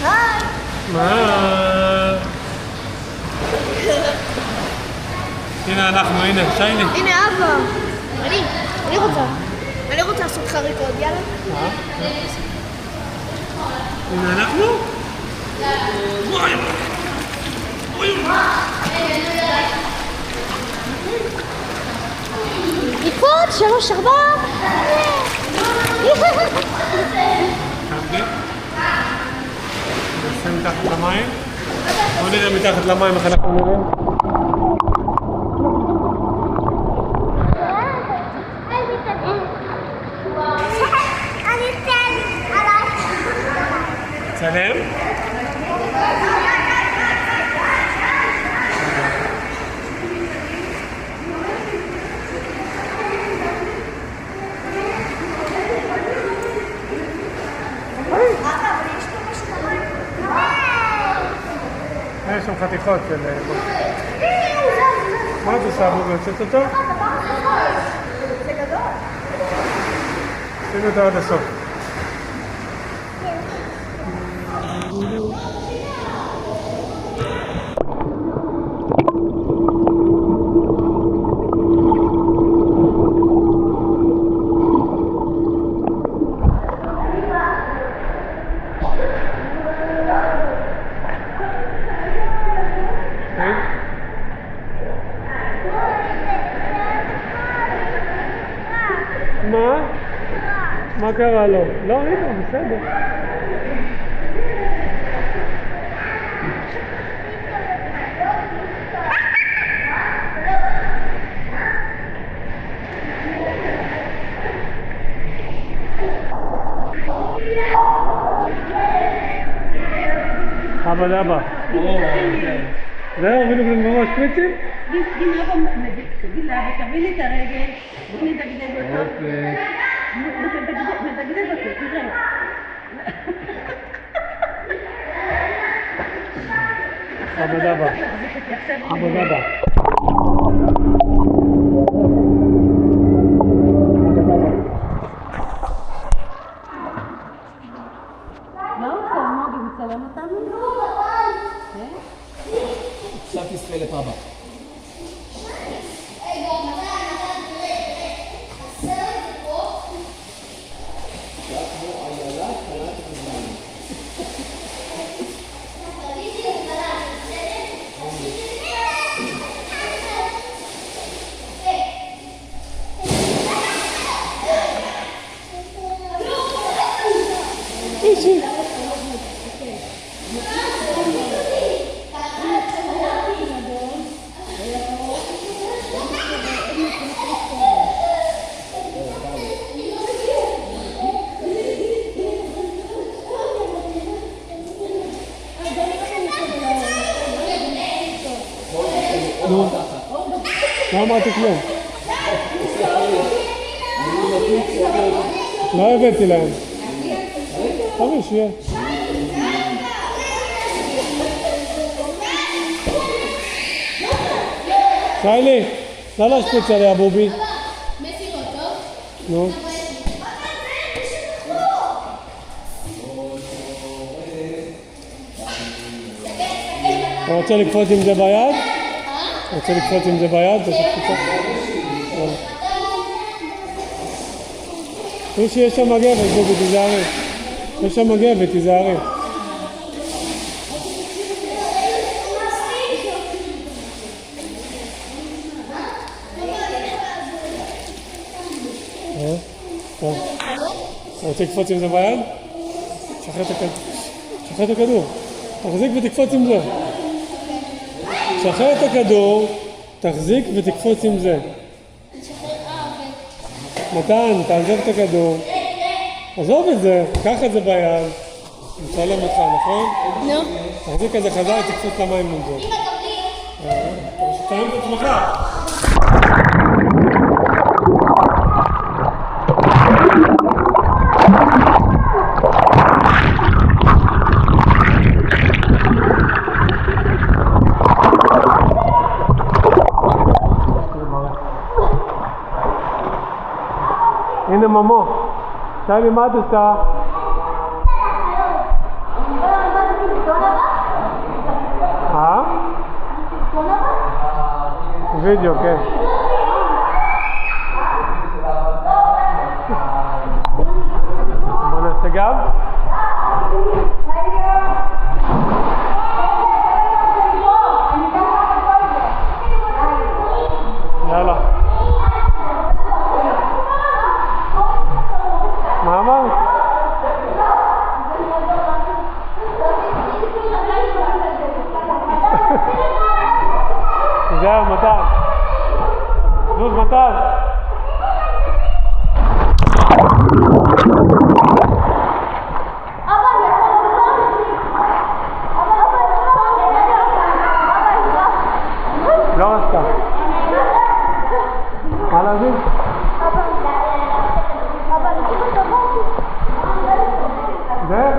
היי. מה? הנה אנחנו, הנה, שייני. הנה אבא. אני רוצה לעשות חריקות, יאללה. הנה אנחנו? וואי. יפות, 3, 4. נשים מתחת למים. בוא נראה מתחת למים איך אנחנו נראים. צלם? יש שם חתיכות של... מה את עושה? אמור לצאת אותו? זה גדול. שימי אותו עד הסוף. מה? מה קרה לו? לא, הנה, בסדר. אבא דבא. זהו, בדיוק ממש שפיצים? תגיד לאבא, תביא לי את הרגל, בוא נדגדג אותו. נדגדג אותו, תראה. אבא דבא. אבא דבא. מה הוא עושה? מוגי מצלם אותנו? עכשיו תספה לפאבא. נו, לא אמרתי כלום. לא הבאתי להם. תביא, שיהיה. שיילי, לא להשפיץ עליה, בובי. נו. אתה רוצה לקפוץ עם זה ביד? רוצה לקפוץ עם זה ביד? יש שם מגבת, בובי, תיזהרי. יש שם מגבת, תיזהרי. אתה רוצה לקפוץ עם זה ביד? שחרר את הכדור. תחזיק ותקפוץ עם זה. שחרר את הכדור, תחזיק ותקפוץ עם זה. מתן, תעזב את הכדור. עזוב את זה, קח את זה ביד. מצלם אותך, נכון? נו. תחזיק את זה חזר, תקפוץ למים עם זה. תצלם את עצמך. הנה ממו, שיילי, מה את עושה? וידאו, כן. בוא נעשה גב. יאללה. מה אמרת? זהו, מתן. זוז, מתן. לא רצתה. מה להזיז? זה?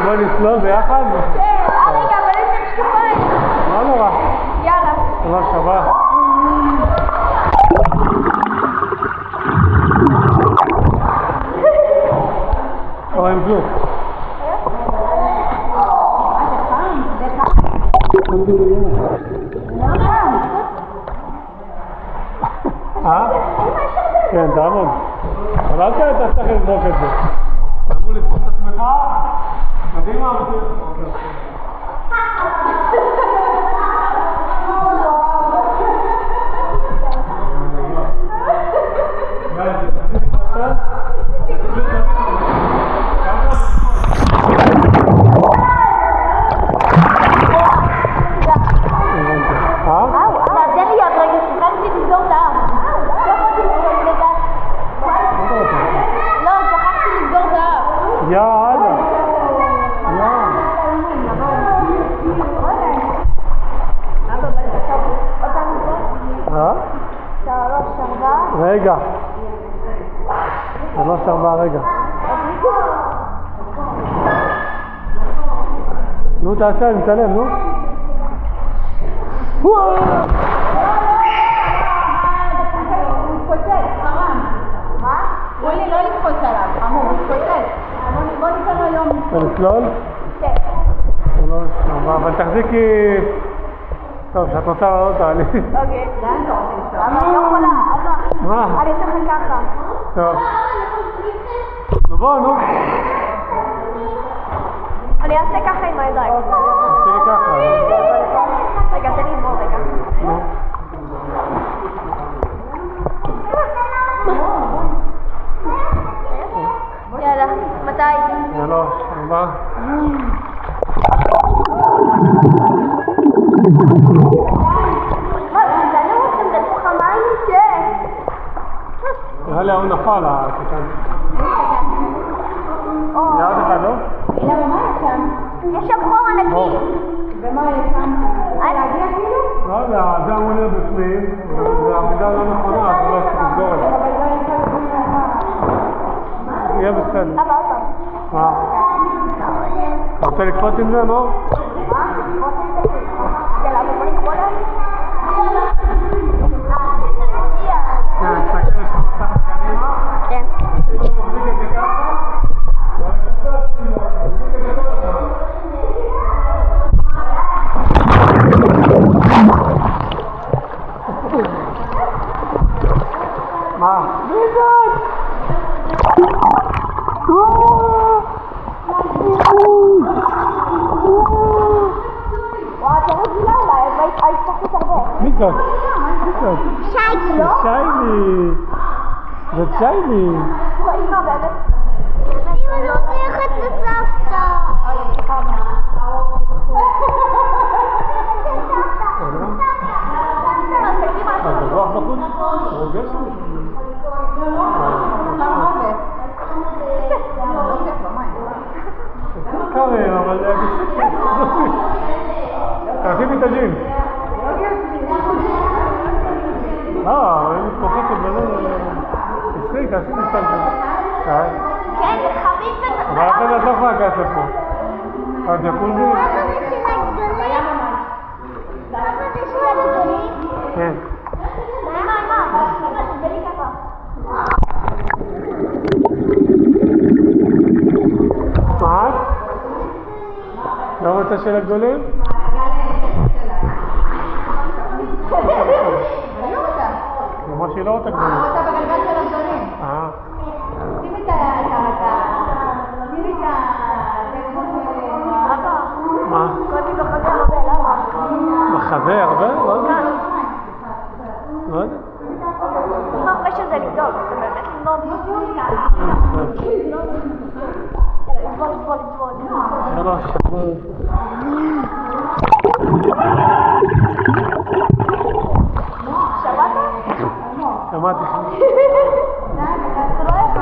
בואי נסלול ביחד? רגע, אבל יש לי שתיים. לא נורא. יאללה. לא שווה. או אין כלום. כן, תעמוד. אבל אל תראה, אתה צריך לבדוק את זה. תעמוד לתפוס את עצמך. קדימה. רגע. זה לא שרבה רגע. נו תעשה, נצלם, נו. לא לקפוץ עליו, אמור, הוא מתפוצץ. בוא ניתן לו היום. ולסלול? כן. אבל תחזיקי... טוב, שאת רוצה לעלות תעלי. אוקיי. לאן אתה רוצה לשאול? אבל אני לא יכולה, אבא. מה? אני אעשה לך ככה. טוב. נו בוא, נו. אני אעשה ככה עם הידיים. תעשי לי ככה. רגע, תן לי לגמור רגע. נו. יאללה, מתי? 3, 4. נראה לי ההוא נפל, הקטן. ירד אחד, לא? למה, מה יש שם? יש שם חור ענקי. ומה יש שם? להגיע כאילו? לא יודע, זה אמור להיות בפנים, והעמידה לא נכונה, אז לא צריך לסגור את זה. אבל לא יש שם. יהיה בסדר. אבא, עוד פעם. מה? אתה רוצה לקפוץ עם זה, לא? מה? יאללה, בוא נקפוץ. כן, תסתכל לך מסך קדימה. כן. מחזיק את זה ככה. מה? ביזות! וואו, אתה רגילה אולי, ההתפחדות הרבה. מי זאת? מי זאת? שיילי, לא? שיילי! זאת שיילי! אמא באמת. אמא לא הולכת לסבתא. אתה ברוח בחוץ? רוגש? קרר, אבל בסדר. תעשי לי את הג'ינס. אני מתפוצצת בזה. תעשי, תעשי לי סתם כזה. כן, זה חביב ונתן. אבל אחרי את לא יכולה להיכנס לפה. הג'קוזי? למה זה של הגדולים? למה זה של הגדולים? כן. אמא, תסתכלי ככה. מה? של הגדולים? היא אמרה שהיא לא רוצה גדולים. היא רוצה בגלגל של הגדולים. שימי את מה? קודם בחזה הרבה, למה? בחזה הרבה? לא יודע. לא יודע. מה הרבה שזה לגדול? זה באמת למדוד. לטבול. שלוש. שמעת? שמעתי. זה לא יפה.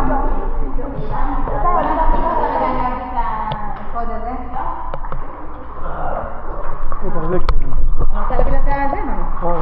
תחזיק. אני רוצה להביא לה את זה, אוי.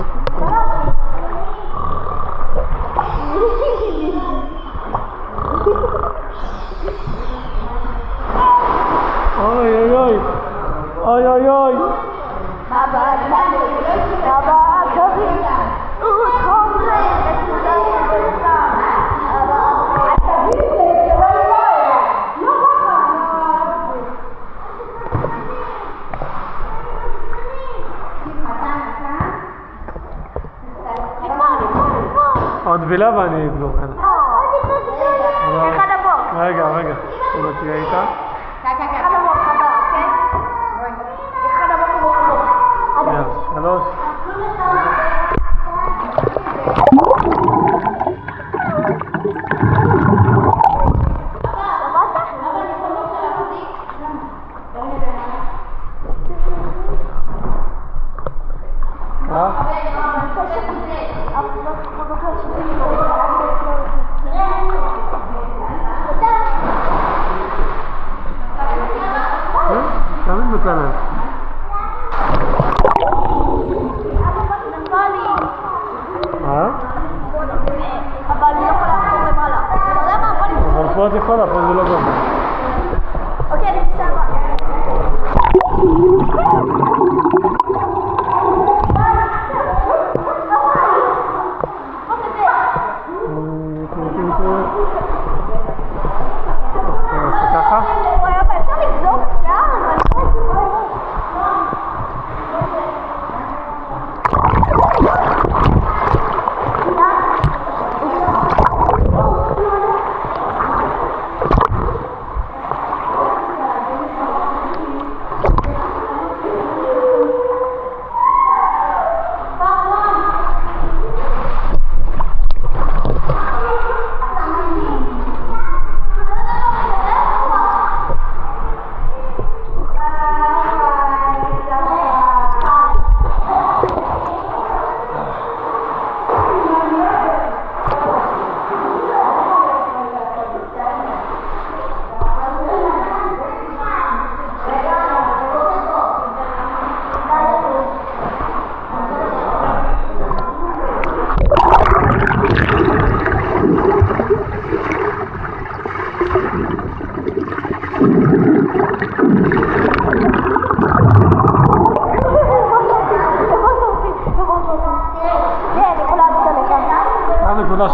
עוד בילה ואני אסגור כאן. אחד עבור. רגע. לא תהיה איתה? אחד עבור, אוקיי? אחד עבור. יאללה, שלוש. תמיד מצלם. אבל אני לא יכולה לחזור למעלה. אתה יודע מה? בוא נמצא. אבל פה את יכולה, פה זה לא גם. אוקיי, אני בסדר. ככה? אפשר לגזור את השיער?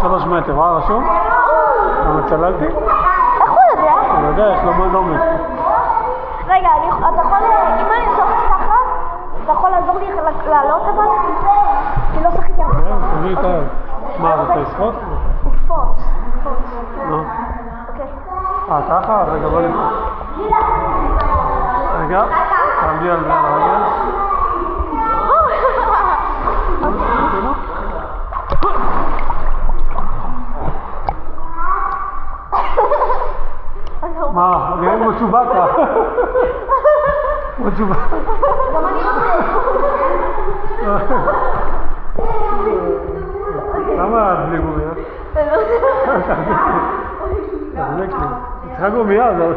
שלוש מטר, רשום? למה צללתי? איך הוא יודע? אני יודע, יש לו מנומט. רגע, אתה יכול, אם אני אעזור ככה, אתה יכול לעזור לי לעלות אבל? כי לא שחיתי הרבה. כן, תביא את היד. מה, אתה לשחות? לקפוץ. נו. אוקיי. ככה? רגע, בוא נקפוץ. רגע, תעמדי על זה על הרגל. מה? נראה כמו צ'ובאקה. כמו צ'ובאקה. גם אני רוצה. למה בלי גומיה? תחזק לי. צריכה גומיה, זה...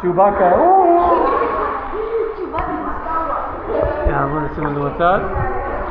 צ'ובאקה. יאללה, בוא נשים את זה בצד.